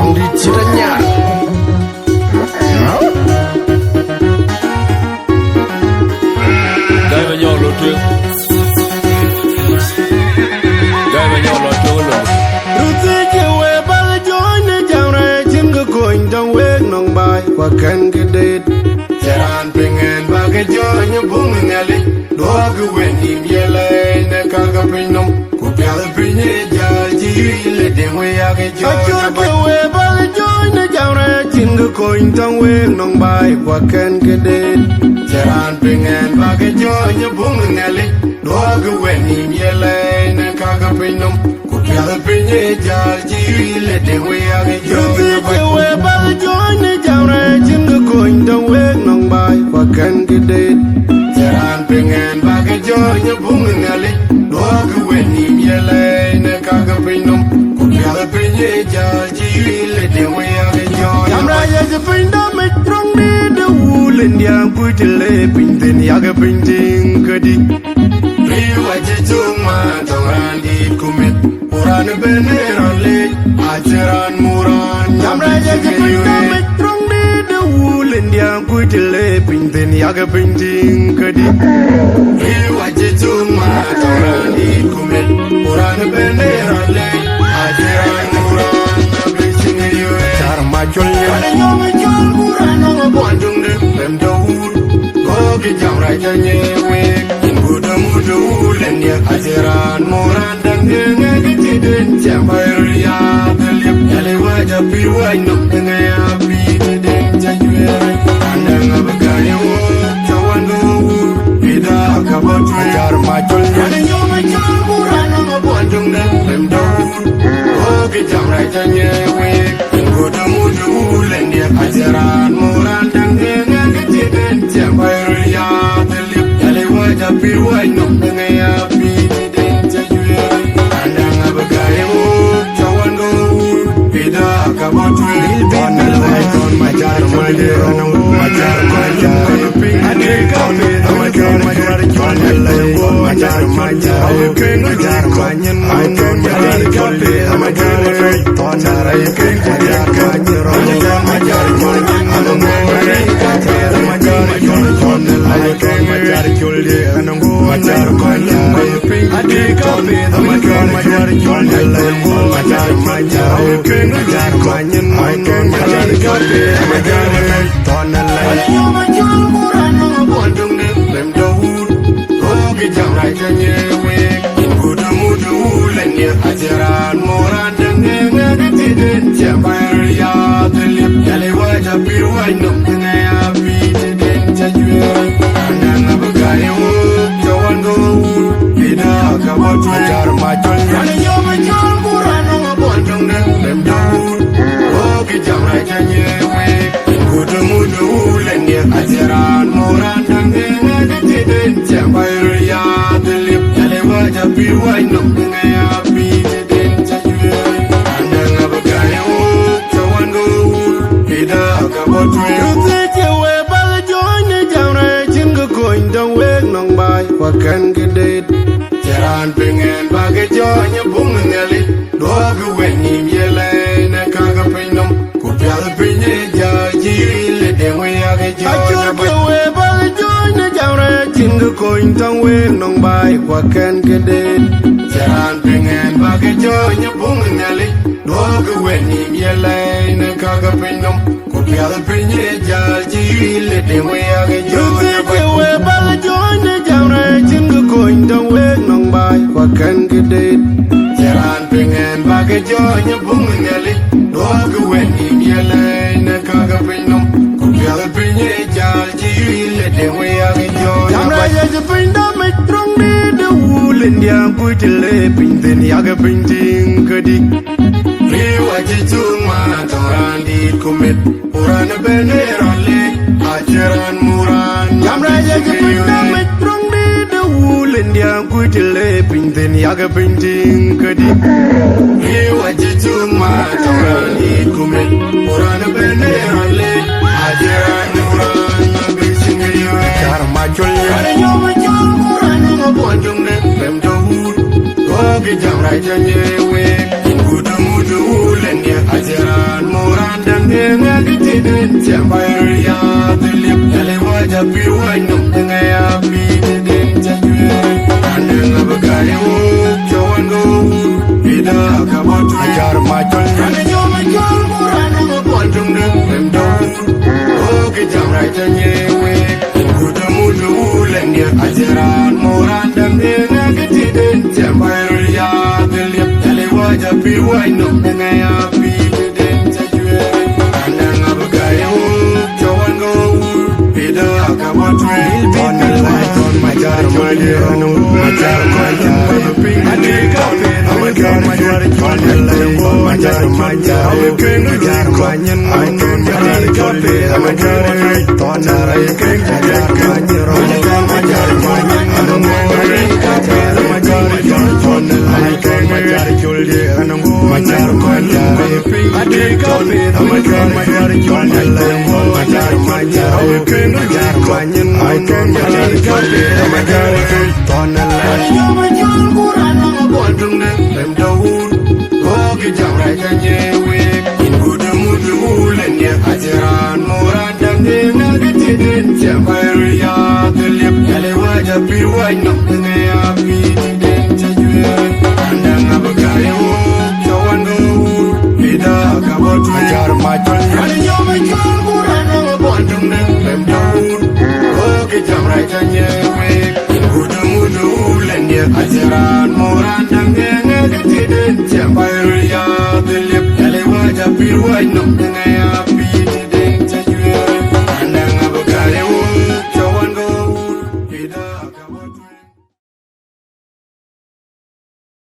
Bang di ciranya. Gai banyak lo tu. Gai banyak lo tu lo. Ruti jewe bal join jamre jingo coin dong wek nong bai wakan gedet. Jaran pengen bagai join bung ngali. Doa gue ni biele ne kaga pinom. Kupial pinye jaji le dengwe age join. Achur jewe bal join jamre jingo coin dong wek nong bai wakan gedet. Jaran pengen bagai join bung ngali. Doa gue ni biele ne kaga pinom. Kupial pinye jaji le dengwe age join. Ruti jewe bal join jamre jingo coin dong wek nong bai wakan gedet. Jaran pengen bagai join bung ngali. Doa gue ni biele ne kaga pinom. Kupial pinye jaji le dengwe age join. Jamra ya jepinda metrong ni de wulen yang putile pinten yaga pinting kedi. Riwa jejuma tongan di kumit. Uran beneran le ajaran muran. Jamra ya jepinda metrong ni de wulen yang putile pinten yaga pinting kedi. Riwa jejuma tongan di kumit. Uran beneran le ajaran muran. Cara majulnya ada nyong jol muran nong bonjung de lem daud. Kogi jamra janyewe inggu damudu lendia ajaran muran dan denga kitiden jambayar ya telip yale wajah piwai nok denga api den jayuere andang abagayo cawan daud bida kabatu cara majulnya ada nyong jol muran nong bonjung de lem daud. Kogi jamra janyewe Kuda mudu lendia ajaran muran dan denga kitiden jambayar ya telip yale wajah piwai nok denga api den jayuere andang abagayo cawan daud bida kabatu ilbanal aikon majar majar majar ping adikon majar majar chonel majar majar ken majar manyen aikon majar kape majar tonar ken majar kanyer majar chonel anongore majar majar chonel aikon majar chulde anongo majar kanyer ping adikon majar majar chonel majar majar ken majar manyen aikon majar kape majar tonar ayo majar muran ngobondong lem daud. Kogi jamra janyewe kuda mudu lendia ajaran muran dan denga kitiden jambayar ya telip yale wajah piwai nok denga api den jayuere andang abagayo cawan daud bida kabatu jar majul yana nyoma jol muran ngobondong lem daud. Kogi jamra janyewe kuda mudu lendia ajaran muran dan denga kitiden jambayar ya telip yale wajah piwai nok denga api den jayuere andang abagayo cawan daud bida kabatu ruti jewe bal join jamra jingo coin dong wek nong bai wakan gedet. Jaran pengen bagai join bung ngali. Doa gue ni biele ne kaga pinom. Kupial pinye jaji le dengwe age join. Achur gue bal join jamra jingo coin dong wek nong bai wakan gedet. Jaran pengen bagai join bung ngali. Doa gue ni biele ne kaga pinom. Kupial pinye jaji le dengwe age join. Gue bal join jamra jingo coin dong wek nong bai wakan gedet. Jaran pengen bagai join bung ngali. Doa gue ni biele ne kaga pinom. Kupial pinye jaji le dengwe age join. Jamra ya jepinda metrong ni de wulen yang putile pinten yaga pinting kedi. Riwa jejuma toran di kumit. Uran beneran le ajaran muran. Jamra ya jepinda metrong ni de wulen yang putile pinten yaga pinting kedi. Riwa jejuma toran di kumit. Uran beneran le ajaran muran. Cara majulnya ada nyoma jol muran ngobondong lem daud. Kogi jamra janyewe Mudu lenye ajaran moran dan denga kitiden Jambaria delip Yale wajah piwai nung denga api deden jajwe Andeng abagayo Jawan go Bida kabatu Ajar majol Kane nyo majol moran Nama ponjong deng Memdo Oke jamrai janyewe Mudu lenye ajaran moran dan denga kitiden Jambaria delip Yale wajah piwai nung denga api deden jajwe Andeng abagayo Jawan go Bida kabatu Ton majar majar majar ajaran moran dan denga kitiden Jambaria delip Yale wajah piwai nung denga api deden jajwe Andang abagayo Jawan go Bida kabatu Ajar majol Kane nyo majol moran Nama ponjong deng Memdo Oke jamrai janyewe Mudu lenye ajaran moran dan denga kitiden Jambaria delip Yale wajah piwai nung denga